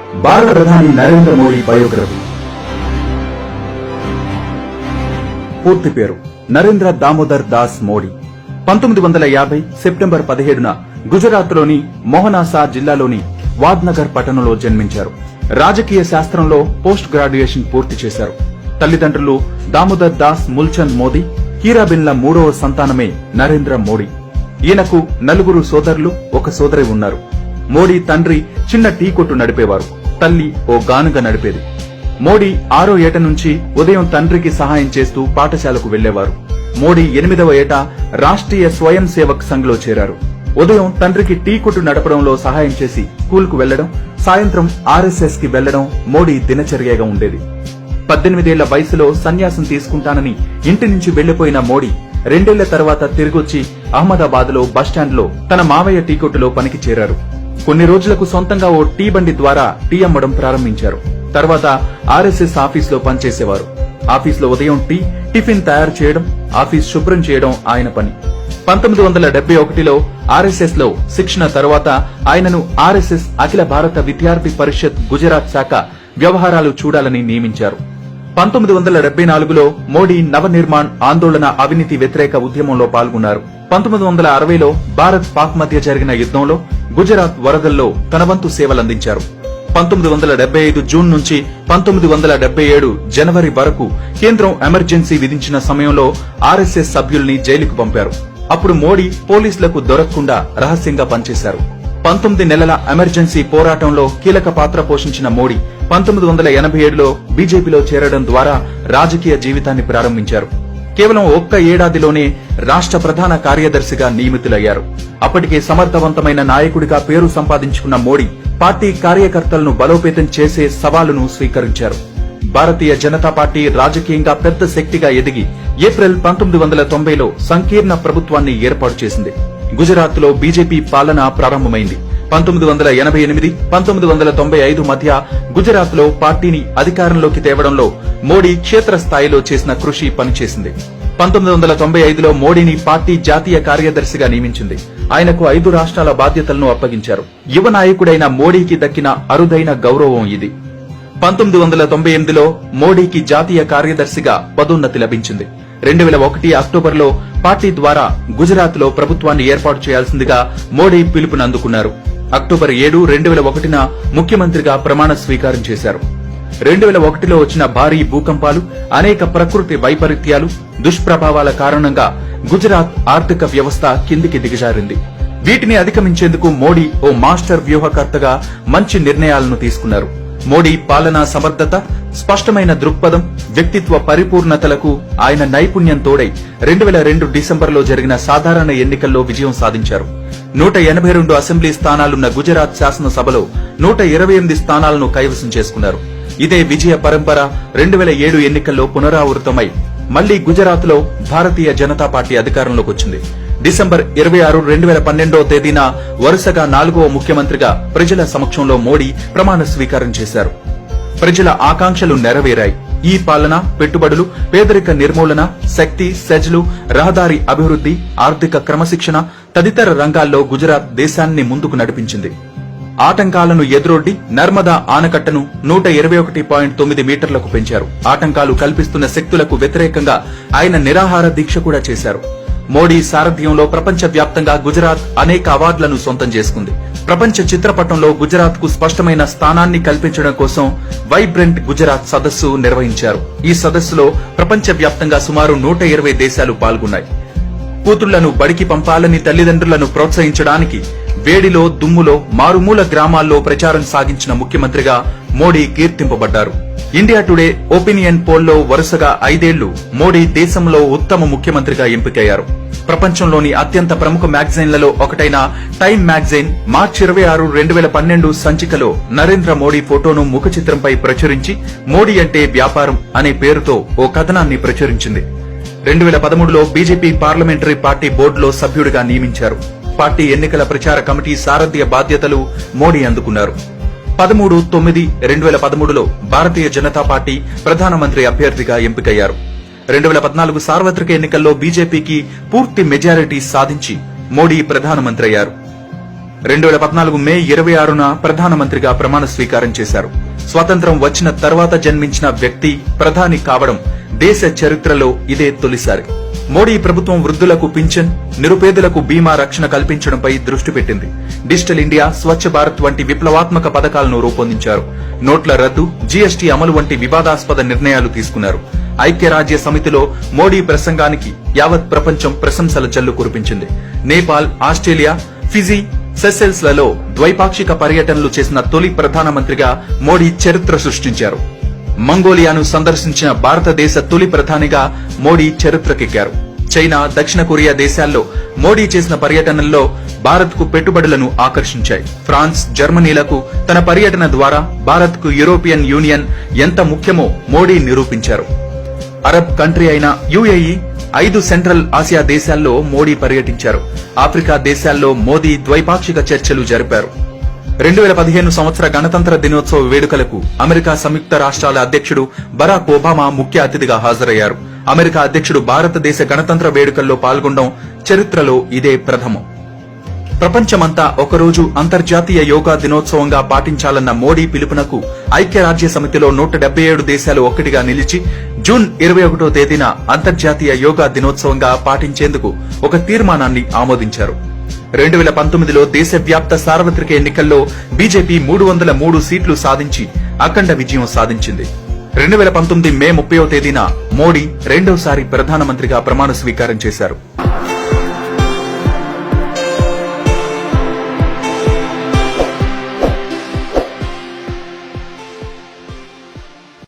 భారత ప్రధాని నరేంద్ర మోడీ బయోగ్రఫీ. పూర్తి పేరు నరేంద్ర దామోదర్ దాస్ మోడీ. 1950 సెప్టెంబర్ 17న గుజరాత్ లోని మొహనాసా జిల్లాలోని వాద్నగర్ పట్టణంలో జన్మించారు. రాజకీయ శాస్త్రంలో పోస్ట్ గ్రాడ్యుయేషన్ పూర్తి చేశారు. తల్లిదండ్రులు దామోదర్ దాస్ ముల్చంద్ మోదీ, హీరాబిన్ల మూడవ సంతానమే నరేంద్ర మోడీ. ఈయనకు 4 సోదరులు, 1 సోదరి ఉన్నారు. మోడీ తండ్రి చిన్న టీ కొట్టు నడిపేవారు. తల్లి ఓ గానుగ నడిపేది. మోడీ 6వ ఏట నుంచి ఉదయం తండ్రికి సహాయం చేస్తూ పాఠశాలకు వెళ్లేవారు. మోడీ 8వ ఏట రాష్ట్రీయ స్వయం సేవక్ సంఘ్ లో చేరారు. ఉదయం తండ్రికి టీ కొట్టు నడపడంలో సహాయం చేసి స్కూల్ కు వెళ్లడం, సాయంత్రం ఆర్ఎస్ఎస్ కి వెళ్లడం మోడీ దినచర్యగా ఉండేది. 18 ఏళ్ల వయసులో సన్యాసం తీసుకుంటానని ఇంటి నుంచి వెళ్లిపోయిన మోడీ 2 ఏళ్ల తర్వాత తిరిగొచ్చి అహ్మదాబాద్ లో బస్టాండ్ లో తన మావయ్య టీ కొట్టులో పనికి చేరారు. కొన్ని రోజులకు సొంతంగా ఓ టీ బండి ద్వారా టీ అమ్మడం ప్రారంభించారు. తర్వాత ఆర్ఎస్ఎస్ ఆఫీస్ లో పనిచేసేవారు. ఆఫీస్ లో ఉదయం టిఫిన్ తయారు చేయడం, ఆఫీస్ శుభ్రం చేయడం ఆయన పని. 1971లో ఆర్ఎస్ఎస్ లో శిక్షణ తర్వాత ఆయనను ఆర్ఎస్ఎస్ అఖిల భారత విద్యార్థి పరిషత్ గుజరాత్ శాఖ వ్యవహారాలు చూడాలని నియమించారు. 1974లో మోడీ నవనిర్మాణ్ ఆందోళన అవినీతి వ్యతిరేక ఉద్యమంలో పాల్గొన్నారు. 1960లో భారత్ పాక్ మధ్య జరిగిన యుద్ధంలో గుజరాత్ వరదల్లో తన వంతు సేవలందించారు. 1975 జూన్ నుంచి 1977 జనవరి వరకు కేంద్రం ఎమర్జెన్సీ విధించిన సమయంలో ఆర్ఎస్ఎస్ సభ్యుల్ని జైలుకు పంపారు. అప్పుడు మోడీ పోలీసులకు దొరకకుండా రహస్యంగా పనిచేశారు. 19 నెలల ఎమర్జెన్సీ పోరాటంలో కీలక పాత్ర పోషించిన మోడీ 1987లో బీజేపీలో చేరడం ద్వారా రాజకీయ జీవితాన్ని ప్రారంభించారు. కేవలం 1 ఏడాదిలోనే రాష్ట్ర ప్రధాన కార్యదర్శిగా నియమితులయ్యారు. అప్పటికే సమర్థవంతమైన నాయకుడిగా పేరు సంపాదించుకున్న మోడీ పార్టీ కార్యకర్తలను బలోపేతం చేసే సవాలును స్వీకరించారు. భారతీయ జనతా పార్టీ రాజకీయంగా పెద్ద శక్తిగా ఎదిగి ఏప్రిల్ 1990లో సంకీర్ణ ప్రభుత్వాన్ని ఏర్పాటు చేసింది. గుజరాత్ లో బీజేపీ పాలన ప్రారంభమైంది. 1988, 1995 మధ్య గుజరాత్ లో పార్టీని అధికారంలోకి తేవడంలో మోడీ క్షేత్రస్థాయిలో చేసిన కృషి పనిచేసింది. 1995లో మోడీని పార్టీ జాతీయ కార్యదర్శిగా నియమించింది. ఆయనకు 5 రాష్ట్రాల బాధ్యతలను అప్పగించారు. యువ నాయకుడైన మోడీకి దక్కిన అరుదైన గౌరవం ఇది. 1998లో మోడీకి జాతీయ కార్యదర్శిగా పదోన్నతి లభించింది. 2001 అక్టోబర్లో పార్టీ ద్వారా గుజరాత్ లో ప్రభుత్వాన్ని ఏర్పాటు చేయాల్సిందిగా మోడీ పిలుపునందుకున్నారు. అక్టోబర్ 7, 2001న ముఖ్యమంత్రిగా ప్రమాణ స్వీకారం చేశారు. 2001లో వచ్చిన భారీ భూకంపాలు, అనేక ప్రకృతి వైపరీత్యాలు, దుష్ప్రభావాల కారణంగా గుజరాత్ ఆర్థిక వ్యవస్థ కిందికి దిగజారింది. వీటిని అధిగమించేందుకు మోడీ ఓ మాస్టర్ వ్యూహకర్తగా మంచి నిర్ణయాలను తీసుకున్నారు. మోడీ పాలనా సమర్థత, స్పష్టమైన దృక్పథం, వ్యక్తిత్వ పరిపూర్ణతలకు ఆయన నైపుణ్యం తోడై 2002 డిసెంబర్లో జరిగిన సాధారణ ఎన్నికల్లో విజయం సాధించారు. 182 అసెంబ్లీ స్థానాలున్న గుజరాత్ శాసనసభలో 128 స్థానాలను కైవసం చేసుకున్నారు. ఇదే విజయ పరంపర 2007 ఎన్నికల్లో పునరావృతమై మళ్లీ గుజరాత్ లో భారతీయ జనతా పార్టీ అధికారంలోకి వచ్చింది. డిసెంబర్ 26, 2012వ తేదీన వరుసగా 4వ ముఖ్యమంత్రిగా ప్రజల సమక్షంలో మోడీ ప్రమాణ స్వీకారం చేశారు. ప్రజల ఆకాంక్షలు నెరవేరాయి. ఈ పాలన, పెట్టుబడులు, పేదరిక నిర్మూలన, శక్తి, సెజ్లు, రహదారి అభివృద్ది, ఆర్థిక క్రమశిక్షణ తదితర రంగాల్లో గుజరాత్ దేశాన్ని ముందుకు నడిపించింది. ఆటంకాలను ఎదురొడ్డి నర్మదా ఆనకట్టను 121.9 మీటర్లకు పెంచారు. ఆటంకాలు కల్పిస్తున్న శక్తులకు వ్యతిరేకంగా ఆయన నిరాహార దీక్ష కూడా చేశారు. మోడీ సారథ్యంలో ప్రపంచ వ్యాప్తంగా గుజరాత్ అనేక అవార్డులను సొంతం చేసుకుంది. ప్రపంచ చిత్రపటంలో గుజరాత్ కు స్పష్టమైన స్థానాన్ని కల్పించడం కోసం వైబ్రెంట్ గుజరాత్ సదస్సు నిర్వహించారు. ఈ సదస్సులో ప్రపంచ వ్యాప్తంగా సుమారు 120 దేశాలు పాల్గొన్నాయి. కూతుళ్లను బడికి పంపాలని తల్లిదండ్రులను ప్రోత్సహించడానికి వేడిలో, దుమ్ములో, మారుమూల గ్రామాల్లో ప్రచారం సాగించిన ముఖ్యమంత్రిగా మోడీ కీర్తింపబడ్డారు. ఇండియా టుడే ఒపీనియన్ పోల్లో వరుసగా 5 ఏళ్లు మోడీ దేశంలో ఉత్తమ ముఖ్యమంత్రిగా ఎంపికయ్యారు. ప్రపంచంలోని అత్యంత ప్రముఖ మ్యాగజైన్లలో ఒకటైన టైమ్ మ్యాగజైన్ మార్చి 26, 2012 సంచికలో నరేంద్ర మోడీ ఫోటోను ముఖ చిత్రంపై ప్రచురించి మోడీ అంటే వ్యాపారం అనే పేరుతో ఓ కథనాన్ని ప్రచురించింది. 2013లో బీజేపీ పార్లమెంటరీ పార్టీ బోర్డులో సభ్యుడిగా నియమించారు. పార్టీ ఎన్నికల ప్రచార కమిటీ సారథ్య బాధ్యతలు మోడీ అందుకున్నారు. 13/9/2013లో భారతీయ జనతా పార్టీ ప్రధానమంత్రి అభ్యర్థిగా ఎంపికయ్యారు. 2014 సార్వత్రిక ఎన్నికల్లో బీజేపీకి పూర్తి మెజారిటీ సాధించి మోడీ ప్రధానమంత్రి అయ్యారు. 2014 మే 26న ప్రధానమంత్రిగా ప్రమాణ స్వీకారం చేశారు. స్వాతంత్ర్యం వచ్చిన తర్వాత జన్మించిన వ్యక్తి ప్రధాని కావడం దేశ చరిత్రలో ఇదే తొలిసారి. మోడీ ప్రభుత్వం వృద్ధులకు పింఛన్, నిరుపేదలకు బీమా రక్షణ కల్పించడంపై దృష్టి పెట్టింది. డిజిటల్ ఇండియా, స్వచ్ఛ భారత్ వంటి విప్లవాత్మక పథకాలను రూపొందించారు. నోట్ల రద్దు, జీఎస్టీ అమలు వంటి వివాదాస్పద నిర్ణయాలు తీసుకున్నారు. ఐక్యరాజ్య సమితిలో మోడీ ప్రసంగానికి యావత్ ప్రపంచం ప్రశంసల జల్లు కురిపించింది. నేపాల్, ఆస్ట్రేలియా, ఫిజీ, సెసెల్స్ లలో ద్వైపాక్షిక పర్యటనలు చేసిన తొలి ప్రధానమంత్రిగా మోడీ చరిత్ర సృష్టించారు. మంగోలియాను సందర్శించిన భారతదేశ తొలి ప్రధానిగా మోడీ చరిత్రకెక్కారు. చైనా, దక్షిణ కొరియా దేశాల్లో మోడీ చేసిన పర్యటనల్లో భారత్ కు పెట్టుబడులను ఆకర్షించాయి. ఫ్రాన్స్, జర్మనీలకు తన పర్యటన ద్వారా భారత్ కు యూరోపియన్ యూనియన్ ఎంత ముఖ్యమో మోడీ నిరూపించారు. అరబ్ కంట్రీ అయిన యుఏఈ, 5 సెంట్రల్ ఆసియా దేశాల్లో మోడీ పర్యటించారు. ఆఫ్రికా దేశాల్లో మోదీ ద్వైపాక్షిక చర్చలు జరిపారు. 2015 సంవత్సర గణతంత్ర దినోత్సవ వేడుకలకు అమెరికా సంయుక్త రాష్ట్రాల అధ్యక్షుడు బరాక్ ఒబామా ముఖ్య అతిథిగా హాజరయ్యారు. అమెరికా అధ్యక్షుడు భారతదేశ గణతంత్ర వేడుకల్లో పాల్గొనడం చరిత్రలో ఇదే ప్రథమం. ప్రపంచమంతా ఒకరోజు అంతర్జాతీయ యోగా దినోత్సవంగా పాటించాలన్న మోడీ పిలుపునకు ఐక్యరాజ్య సమితిలో 177 దేశాలు ఒక్కటిగా నిలిచి జూన్ 21వ తేదీన అంతర్జాతీయ యోగా దినోత్సవంగా పాటించేందుకు ఒక తీర్మానాన్ని ఆమోదించారు. 2019లో దేశవ్యాప్త సార్వత్రిక ఎన్నికల్లో బీజేపీ 303 సీట్లు సాధించి అఖండ విజయం సాధించింది. 2019 మే 30వ తేదీన మోడీ రెండోసారి ప్రధానమంత్రిగా ప్రమాణ స్వీకారం చేశారు.